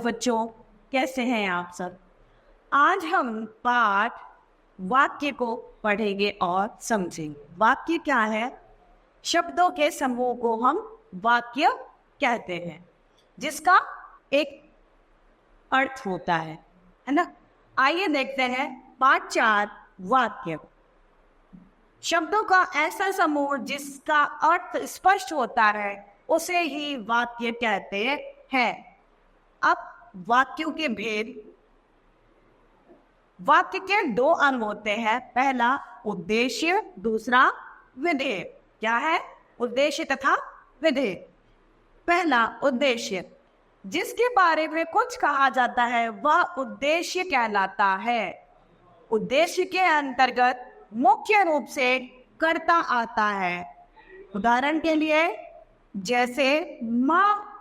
बच्चों, कैसे हैं आप सब। आज हम पाठ वाक्य को पढ़ेंगे और समझेंगे। वाक्य क्या है? शब्दों के समूह को हम वाक्य कहते हैं, जिसका एक अर्थ होता है ना। आइए देखते हैं पाठ 4 वाक्य। शब्दों का ऐसा समूह जिसका अर्थ स्पष्ट होता है उसे ही वाक्य कहते हैं। अब वाक्यों के भेद। वाक्य के 2 अंग होते हैं, पहला उद्देश्य, दूसरा विधेय। क्या है? उद्देश्य तथा विधेय। पहला उद्देश्य, जिसके बारे में कुछ कहा जाता है वह उद्देश्य कहलाता है। उद्देश्य के अंतर्गत मुख्य रूप से कर्ता आता है। उदाहरण के लिए, जैसे माँ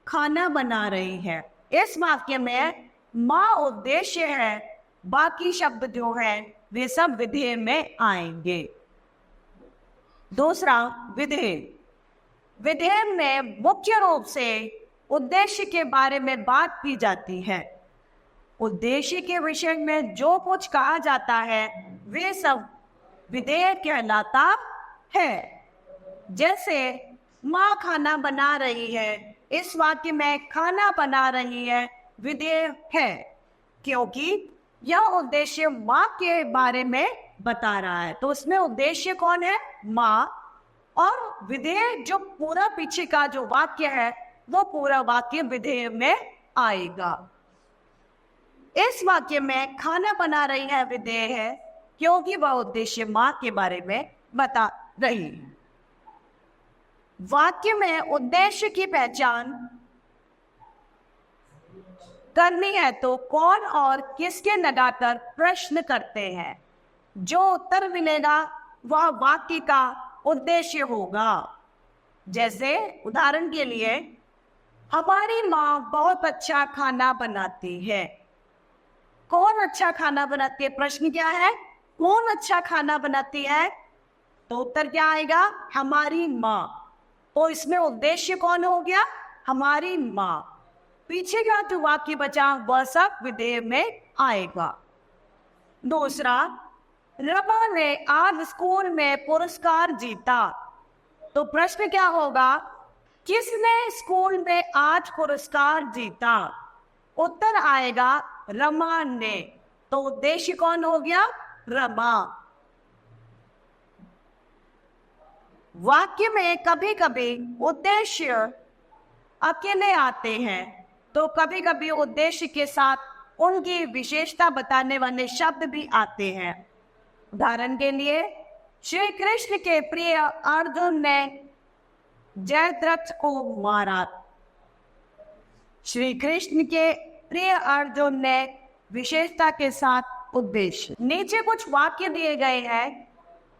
खाना बना रही है, इस वाक्य में माँ उद्देश्य है, बाकी शब्द जो है वे सब विधेय में आएंगे। दूसरा विधेय। विधेय में मुख्य रूप से उद्देश्य के बारे में बात की जाती है। उद्देश्य के विषय में जो कुछ कहा जाता है वे सब विधेय कहलाता है। जैसे माँ खाना बना रही है, इस वाक्य में खाना बना रही है विधेय है, क्योंकि यह उद्देश्य माँ के बारे में बता रहा है। तो उसमें उद्देश्य कौन है? माँ। और विधेय जो पूरा पीछे का जो वाक्य है वो पूरा वाक्य विधेय में आएगा। इस वाक्य में खाना बना रही है विधेय है, क्योंकि वह उद्देश्य माँ के बारे में बता रही है। वाक्य में उद्देश्य की पहचान करनी है तो कौन और किसके लगाकर प्रश्न करते हैं। जो उत्तर मिलेगा वह वाक्य का उद्देश्य होगा। जैसे उदाहरण के लिए, हमारी माँ बहुत अच्छा खाना बनाती है। कौन अच्छा खाना बनाती है? प्रश्न क्या है? कौन अच्छा खाना बनाती है? तो उत्तर क्या आएगा? हमारी माँ। तो इसमें उद्देश्य कौन हो गया? हमारी माँ। पीछे का जो वाक्य बचा वह सब विधेय में आएगा। दूसरा, रमा ने आज स्कूल में पुरस्कार जीता। तो प्रश्न क्या होगा? किसने स्कूल में आज पुरस्कार जीता? उत्तर आएगा रमा ने। तो उद्देश्य कौन हो गया? रमा। वाक्य में कभी कभी उद्देश्य अकेले आते हैं तो कभी कभी उद्देश्य के साथ उनकी विशेषता बताने वाले शब्द भी आते हैं। उदाहरण के लिए, श्री कृष्ण के प्रिय अर्जुन ने जयद्रथ को मारा। श्री कृष्ण के प्रिय अर्जुन ने विशेषता के साथ उद्देश्य। नीचे कुछ वाक्य दिए गए हैं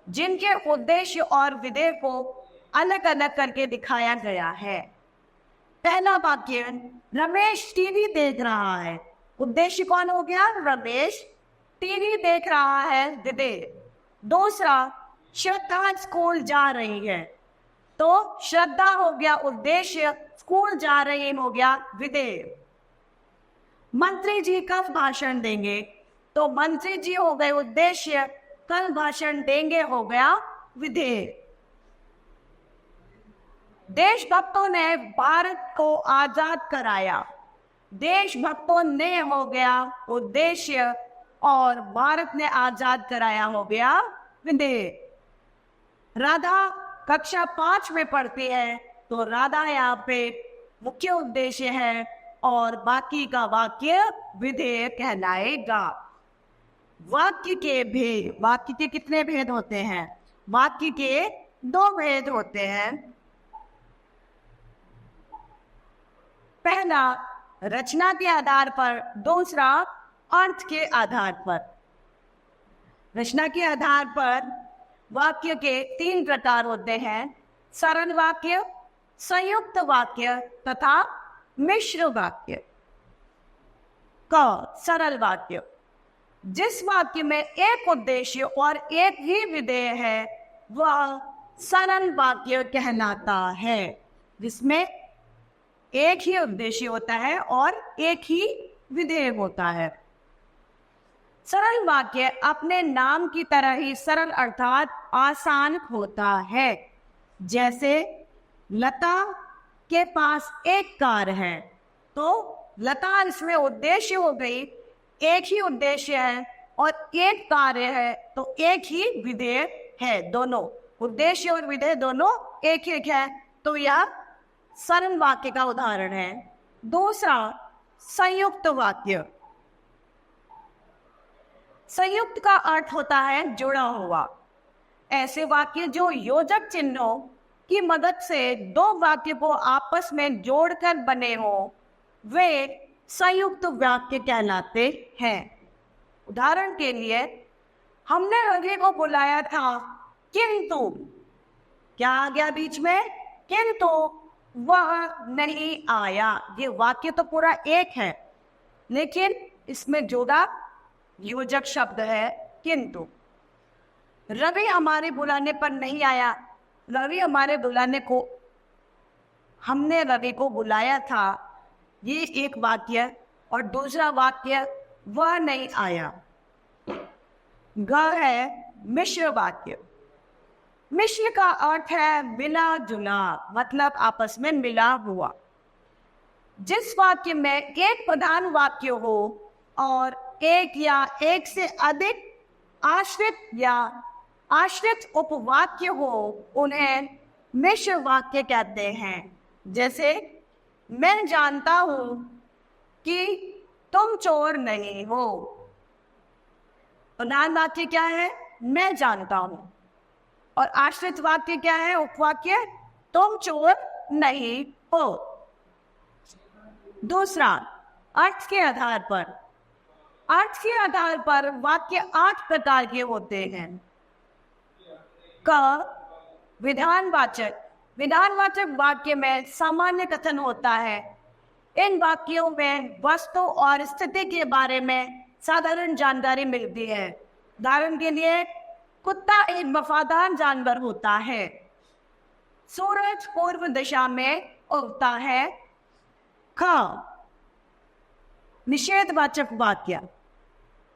जिनके उद्देश्य और विधेय को अलग अलग करके दिखाया गया है। पहला वाक्य, रमेश टीवी देख रहा है। उद्देश्य कौन हो गया? रमेश। टीवी देख रहा है विधेय। दूसरा, श्रद्धा स्कूल जा रही है। तो श्रद्धा हो गया उद्देश्य, स्कूल जा रही हो गया विधेय। मंत्री जी कब भाषण देंगे? तो मंत्री जी हो गए उद्देश्य, कल भाषण देंगे हो गया विधेय। देशभक्तों ने भारत को आजाद कराया। देशभक्तों ने हो गया उद्देश्य और भारत ने आजाद कराया हो गया विधेय। राधा कक्षा 5 में पढ़ती है तो राधा यहाँ पे मुख्य उद्देश्य है और बाकी का वाक्य विधेय कहलाएगा। वाक्य के भेद। वाक्य के कितने भेद होते हैं? वाक्य के 2 भेद होते हैं। पहला रचना के आधार पर, दूसरा अर्थ के आधार पर। रचना के आधार पर वाक्य के 3 प्रकार होते हैं, सरल वाक्य, संयुक्त वाक्य तथा मिश्र वाक्य। सरल वाक्य, जिस वाक्य में एक उद्देश्य और एक ही विधेय है वह सरल वाक्य कहलाता है, जिसमें एक ही उद्देश्य होता है और एक ही विधेय होता है। सरल वाक्य अपने नाम की तरह ही सरल अर्थात आसान होता है। जैसे लता के पास एक कार है, तो लता इसमें उद्देश्य हो गई, एक ही उद्देश्य है और एक कार्य है, तो एक ही विधेय है। दोनों उद्देश्य और विधेय दोनों एक एक है, तो यह सरल वाक्य का उदाहरण है। दूसरा, संयुक्त वाक्य। संयुक्त का अर्थ होता है जुड़ा हुआ। ऐसे वाक्य जो योजक चिन्हों की मदद से दो वाक्य को आपस में जोड़कर बने हो, वे संयुक्त वाक्य कहलाते हैं। उदाहरण के लिए, हमने रवि को बुलाया था, किंतु क्या आ गया बीच में? किंतु वह नहीं आया। ये वाक्य तो पूरा एक है, लेकिन इसमें जोड़ा योजक शब्द है किंतु। रवि हमारे बुलाने पर नहीं आया। रवि हमारे बुलाने को, हमने रवि को बुलाया था, ये एक वाक्य। और दूसरा वाक्य, वह नहीं आया, ग है मिश्र वाक्य। मिश्र का अर्थ है मिला जुला, मतलब आपस में मिला हुआ। जिस वाक्य में एक प्रधान वाक्य हो और एक या एक से अधिक आश्रित या आश्रित उपवाक्य हो, उन्हें मिश्र वाक्य कहते हैं। जैसे, मैं जानता हूं कि तुम चोर नहीं हो। प्रधान वाक्य क्या है? मैं जानता हूं। और आश्रित वाक्य क्या है? उपवाक्य, तुम चोर नहीं हो। दूसरा, अर्थ के आधार पर। अर्थ के आधार पर वाक्य 8 प्रकार के होते हैं। क, विधानवाचक। विधानवाचक वाक्य में सामान्य कथन होता है। इन वाक्यों में वस्तु और स्थिति के बारे में साधारण जानकारी मिलती है। उदाहरण के लिए, कुत्ता एक वफादार जानवर होता है। सूरज पूर्व दिशा में उगता है। ख, निषेधवाचक वाक्य।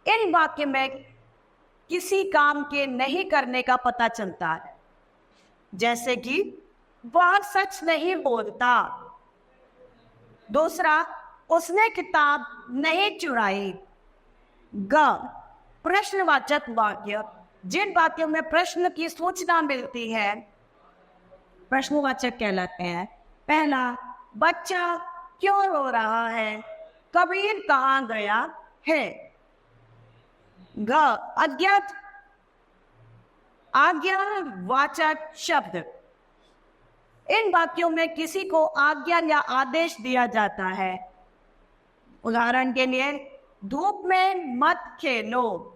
इन वाक्य में किसी काम के नहीं करने का पता चलता है। जैसे कि, वह सच नहीं बोलता। दूसरा, उसने किताब नहीं चुराई। ग, प्रश्नवाचक वाक्य। जिन वाक्यों में प्रश्न की सूचना मिलती है, प्रश्नवाचक कहलाते हैं। पहला, बच्चा क्यों रो रहा है? कबीर कहाँ गया है? ग, अज्ञात आज्ञावाचक शब्द। इन वाक्यों में किसी को आज्ञा या आदेश दिया जाता है। उदाहरण के लिए, धूप में मत खेलो।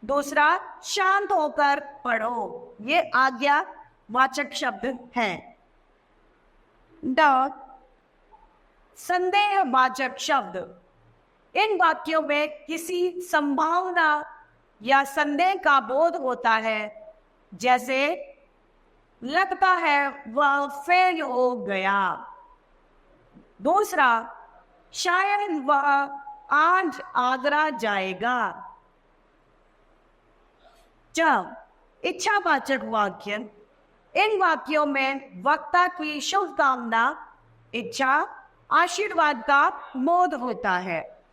दूसरा, शांत होकर पढ़ो। ये आज्ञावाचक शब्द है। ड, संदेहवाचक शब्द। इन वाक्यों में किसी संभावना या संदेह का बोध होता है। जैसे, लगता है वह फेल हो गया। दूसरा, शायद वह आज आगरा जाएगा। च, इच्छावाचक वाक्य। इन वाक्यों में वक्ता की शुभकामना, इच्छा, आशीर्वाद का बोध होता है।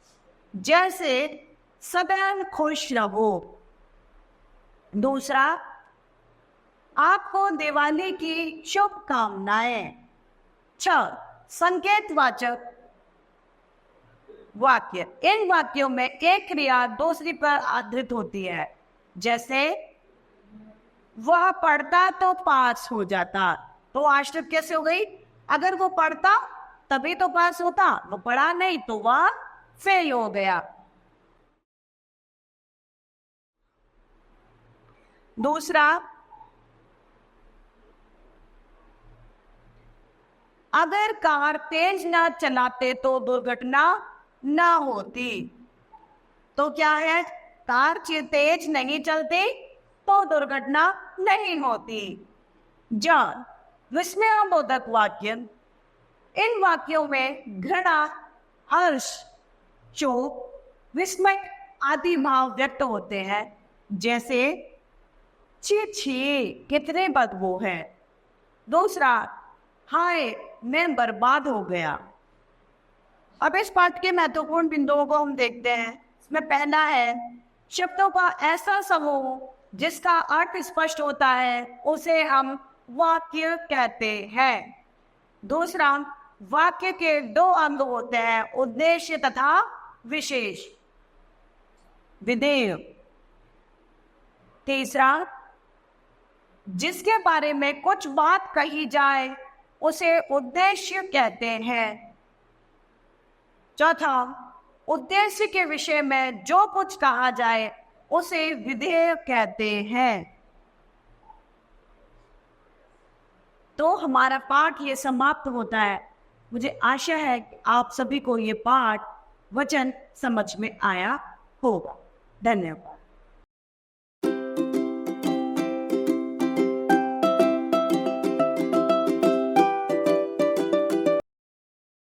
जैसे, सदैव खुश रहो। दूसरा, आपको दिवाली की शुभकामनाएं। छ, संकेतवाचक वाक्य। इन वाक्यों में एक क्रिया दूसरी पर आधारित होती है। जैसे, वह पढ़ता तो पास हो जाता। तो आश्रित कैसे हो गई? अगर वो पढ़ता तभी तो पास होता, वो पढ़ा नहीं तो वह फेल हो गया। दूसरा, अगर कार तेज ना चलाते तो दुर्घटना ना होती। तो क्या है? कार तेज नहीं चलती तो दुर्घटना नहीं होती। ज, विस्मयाबोधक वाक्य। इन वाक्यों में घृणा, हर्ष, शोक, विस्मय आदि भाव व्यक्त होते हैं, जैसे छी छी कितने बदबू है। दूसरा, हाय मैं बर्बाद हो गया। अब इस पाठ के महत्वपूर्ण बिंदुओं को हम देखते हैं। इसमें पहला है शब्दों का ऐसा समूह जिसका अर्थ स्पष्ट होता है उसे हम वाक्य कहते हैं। दूसरा, वाक्य के दो अंग होते हैं, उद्देश्य तथा विशेष, विधेय। तीसरा, जिसके बारे में कुछ बात कही जाए उसे उद्देश्य कहते हैं। चौथा, उद्देश्य के विषय में जो कुछ कहा जाए उसे विधेय कहते हैं। तो हमारा पाठ ये समाप्त होता है। मुझे आशा है कि आप सभी को ये पाठ वचन समझ में आया होगा। धन्यवाद।